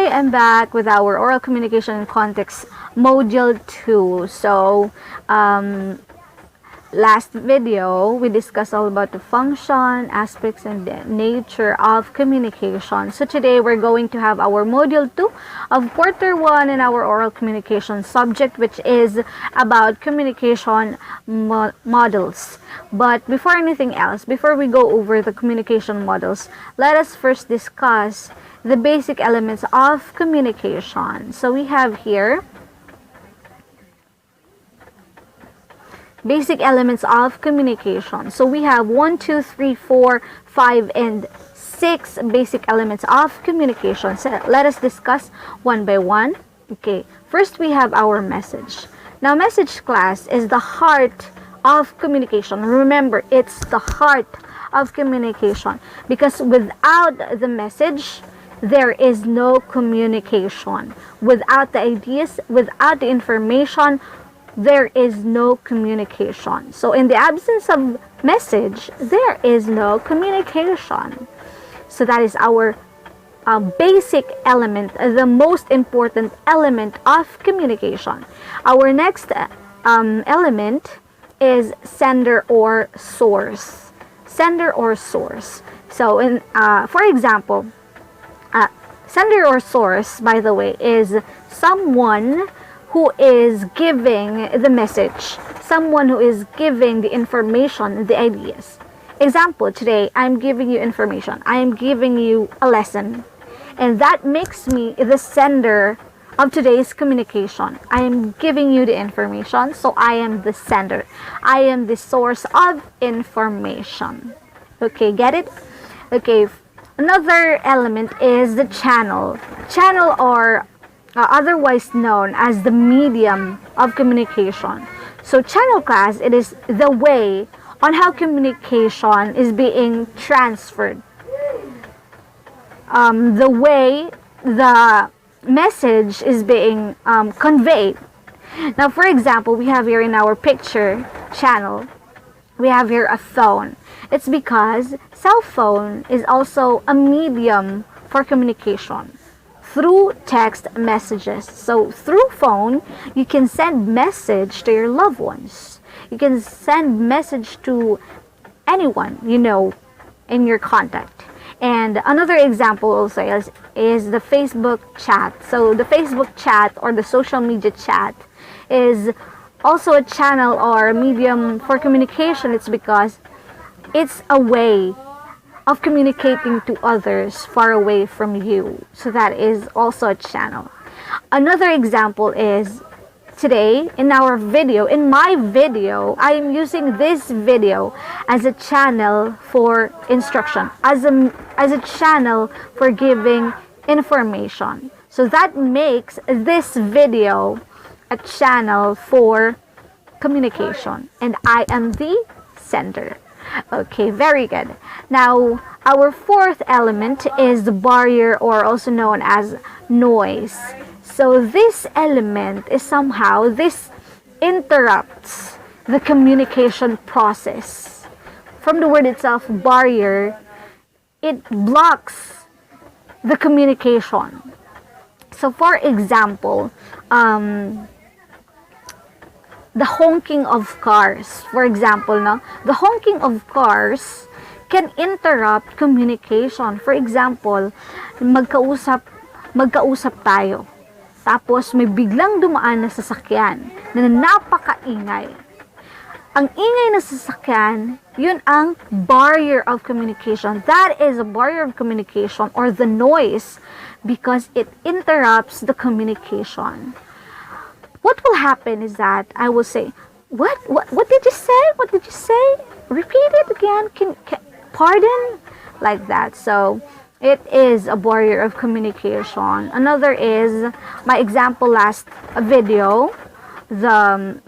I am back with our oral communication and context module 2. So, last video, we discussed all about the function, aspects, and the nature of communication. So today, we're going to have our module 2 of quarter 1 in our oral communication subject, which is about communication models. But before anything else, before we go over the communication models, let us first discuss the basic elements of communication. So we have here basic elements of communication. So we have 1, 2, 3, 4, 5, and 6 basic elements of communication. So let us discuss one by one. Okay, first we have our message. Now, message class is the heart of communication. Remember, it's the heart of communication because without the message, there is no communication. Without the ideas, without the information, there is no communication. So in the absence of message, there is no communication. So that is our basic element, the most important element of communication. Our next element is sender or source. Sender or source. So in for example, sender or source, by the way, is someone who is giving the message, someone who is giving the information, the ideas. Example, today, I'm giving you information. I'm giving you a lesson. And that makes me the sender of today's communication. I am giving you the information, so I am the sender. I am the source of information. Okay, get it? Okay, another element is the channel. Channel or otherwise known as the medium of communication. So channel class, it is the way on how communication is being transferred. The way the message is being conveyed. Now, for example, we have here in our picture channel, we have here a phone. It's because cell phone is also a medium for communication through text messages. So through phone, you can send message to your loved ones. You can send message to anyone you know in your contact. And another example also is the Facebook chat. So the Facebook chat or the social media chat is also a channel or a medium for communication. It's because it's a way of communicating to others far away from you. So that is also a channel. Another example is today in our video, in my video, I am using this video as a channel for instruction, as a channel for giving information. So that makes this video a channel for communication, and I am the sender. Okay, very good. Now, our fourth element is the barrier, or also known as noise. So this element is somehow, this interrupts the communication process. From the word itself, barrier, it blocks the communication. So for example, the honking of cars, for example, no? The honking of cars can interrupt communication. For example, magkausap tayo. Tapos may biglang dumaan na sasakyan na napakaingay. Ang ingay na sasakyan, yun ang barrier of communication. That is a barrier of communication or the noise because it interrupts the communication. What will happen is that I will say, what did you say? What did you say? Repeat it again. Can pardon? Like that. So it is a barrier of communication. Another is my example last video. The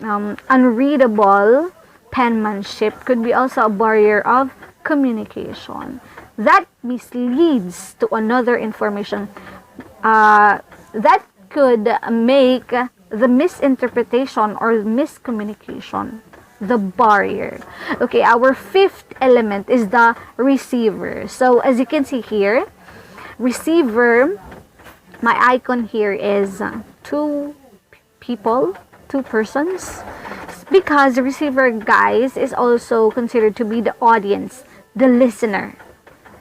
unreadable penmanship could be also a barrier of communication. That misleads to another information. That could make the misinterpretation or miscommunication the barrier. Okay, our fifth element is the receiver. So as you can see here, receiver my icon here is two people, two persons, because the receiver, guys, is also considered to be the audience, the listener.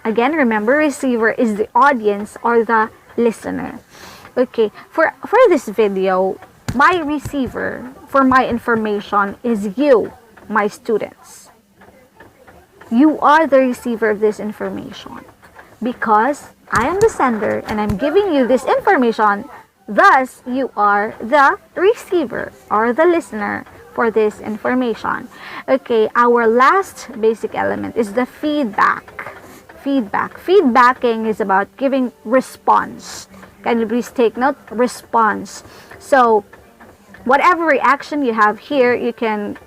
Again, remember, receiver is the audience or the listener. Okay, for this video, my receiver for my information is you, my students. You are the receiver of this information because I am the sender and I'm giving you this information. Thus, you are the receiver or the listener for this information. Okay, our last basic element is the feedback. Feedbacking is about giving response. Can you please take note? Response. So, whatever reaction you have here, you can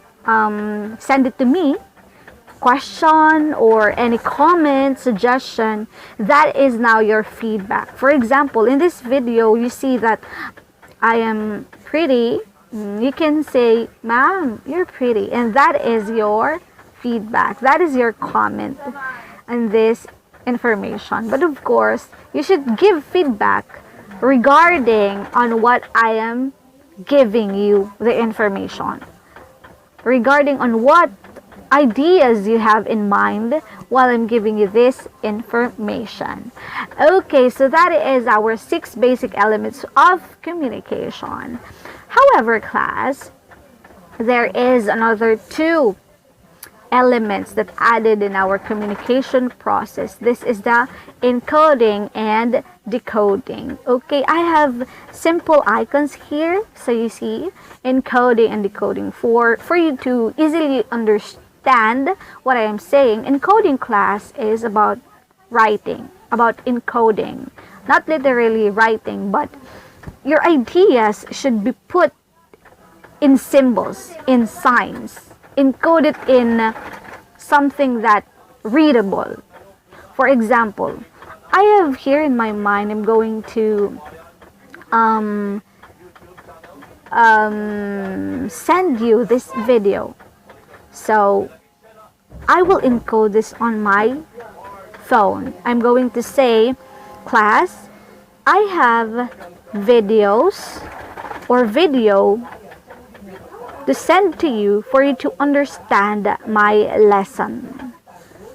send it to me. Question or any comment, suggestion, that is now your feedback. For example, in this video, you see that I am pretty. You can say, ma'am, you're pretty. And that is your feedback. That is your comment on this information. But of course, you should give feedback regarding on what I am giving you the information. Regarding on what ideas you have in mind while I'm giving you this information. Okay, so that is our 6 basic elements of communication. However, class, there is another 2 elements that added in our communication process. This is the encoding and decoding. Okay, I have simple icons here. So you see encoding and decoding for you to easily understand what I am saying. Encoding class is about writing, about encoding. Not literally writing, but your ideas should be put in symbols, in signs, encoded in something that readable. For example, I have here in my mind, I'm going to send you this video. So I will encode this on my phone. I'm going to say, class, I have videos or video to send to you for you to understand my lesson.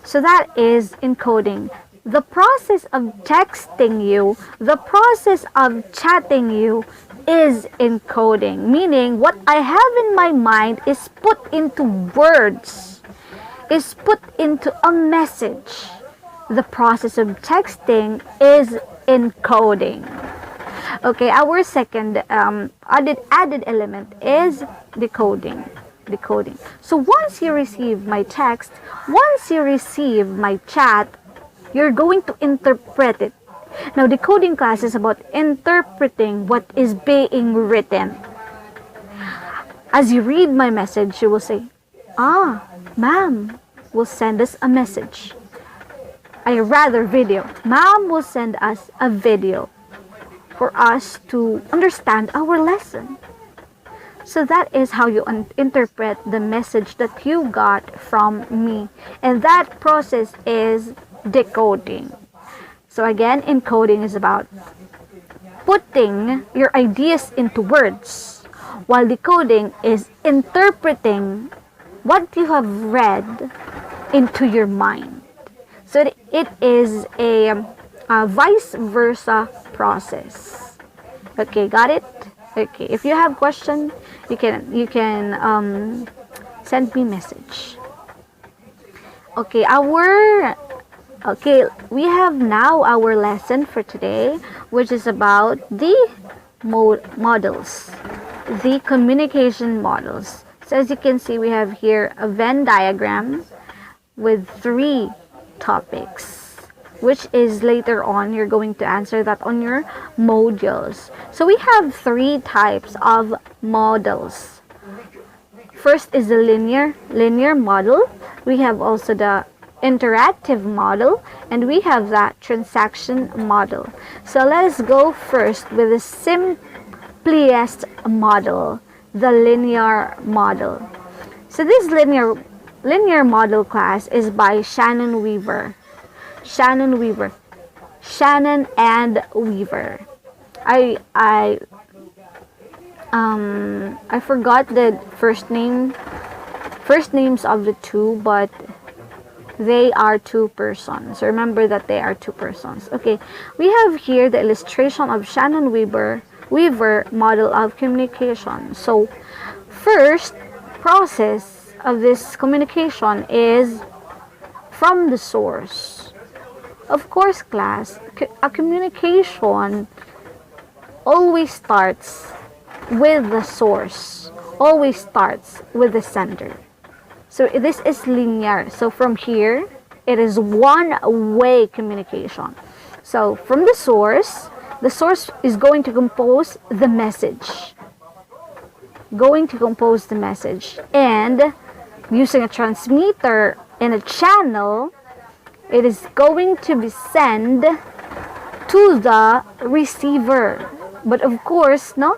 So that is encoding. The process of texting you, the process of chatting you is encoding, meaning what I have in my mind is put into words, is put into a message. The process of texting is encoding. Okay, our second added element is decoding. So once you receive my text, once you receive my chat, you're going to interpret it. Now, decoding class is about interpreting what is being written. As you read my message, you will say, ma'am will send us a message. Video. Ma'am will send us a video for us to understand our lesson. So that is how you interpret the message that you got from me. And that process is decoding. So again, encoding is about putting your ideas into words, while decoding is interpreting what you have read into your mind. So it is a vice versa process. Okay, got it? Okay, if you have question, you can send me message. Okay, we have now our lesson for today, which is about the models, the communication models. So as you can see, we have here a Venn diagram with 3 topics, which is later on you're going to answer that on your modules. So we have 3 types of models. First is the linear model. We have also the interactive model, and we have that transaction model. So let's go first with the simplest model, the linear model. So this linear model class is by Shannon and Weaver. I forgot the first names of the two, but they are two persons. Remember that they are two persons. Okay, we have here the illustration of Shannon-Weaver model of communication. So, first process of this communication is from the source. Of course, class, a communication always starts with the source, always starts with the sender. So this is linear. So from here, it is one-way communication. So from the source is going to compose the message. And using a transmitter and a channel, it is going to be sent to the receiver. But of course, no?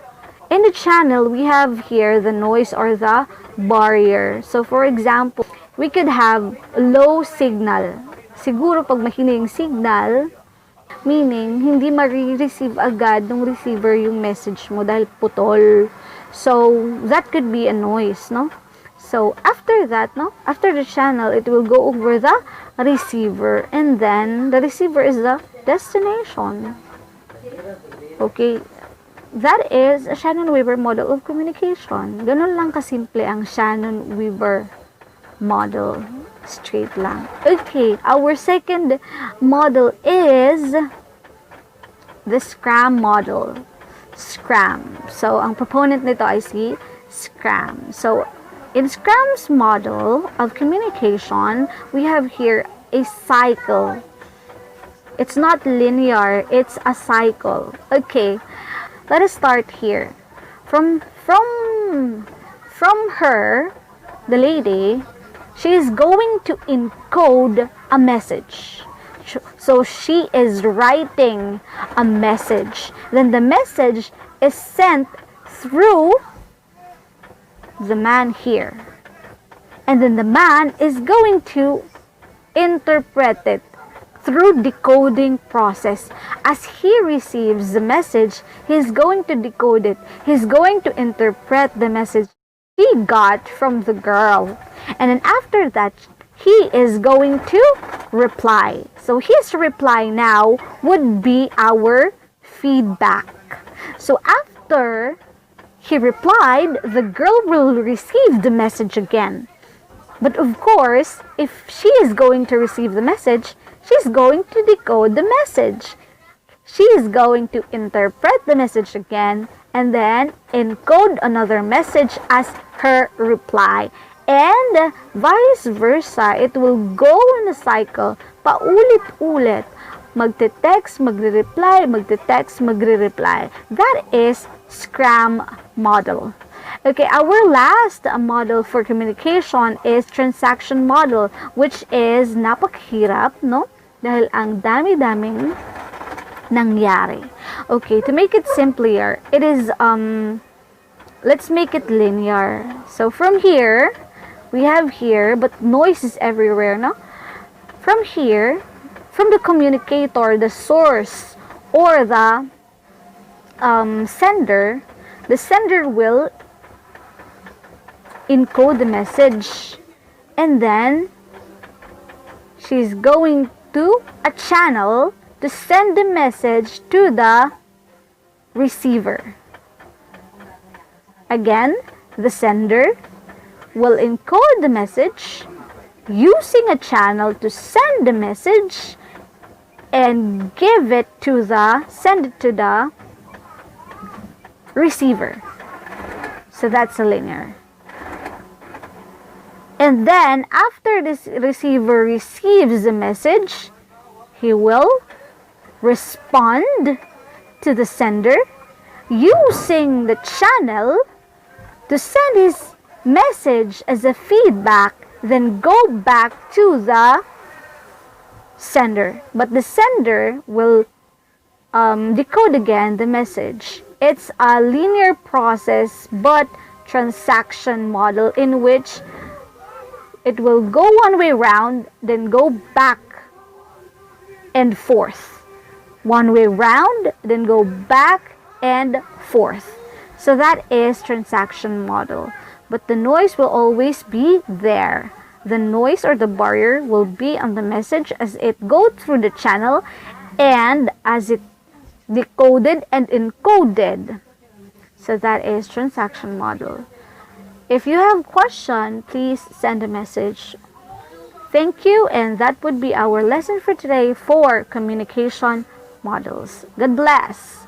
In the channel, we have here the noise or the barrier. So for example, we could have low signal. Siguro pag mahina yung signal, meaning hindi ma-receive agad ng receiver yung message mo dahil putol. So that could be a noise, no? So after that, no? After the channel, it will go over the receiver, and then the receiver is the destination. Okay, that is a Shannon-Weaver model of communication. Ganun lang kasimple ang Shannon-Weaver model. Straight lang. Okay, our second model is the Scram model. Scram. So, ang proponent nito ay si Scram. So, in Scram's model of communication, we have here a cycle. It's not linear, it's a cycle. Okay, let us start here. From her, the lady, she is going to encode a message. So she is writing a message. Then the message is sent through the man here. And then the man is going to interpret it through decoding process. As he receives the message, he's going to decode it. He's going to interpret the message he got from the girl. And then after that, he is going to reply. So his reply now would be our feedback. So after he replied, the girl will receive the message again. But of course, if she is going to receive the message, she's going to decode the message. She is going to interpret the message again and then encode another message as her reply. And vice versa, it will go in a cycle, paulit-ulit. Magte-text, magre-reply, magte-text, magre-reply. That is Scram model. Okay, our last model for communication is transaction model, which is napakahirap, no? Dahil ang dami-daming nangyari. Okay, to make it simpler, it is, let's make it linear. So from here, we have here, but noise is everywhere, no? From here, from the communicator, the source, or the sender will encode the message, and then she's going to a channel to send the message to the receiver. Again, the sender will encode the message using a channel to send the message and send it to the receiver. So that's a linear. And then after this receiver receives the message, he will respond to the sender using the channel to send his message as a feedback, then go back to the sender. But the sender will decode again the message. It's a linear process but transaction model in which it will go one way round, then go back and forth. One way round, then go back and forth. So that is transaction model. But the noise will always be there. The noise or the barrier will be on the message as it goes through the channel and as it decoded and encoded. So that is transaction model. If you have question, please send a message. Thank you, and that would be our lesson for today for communication models. God bless.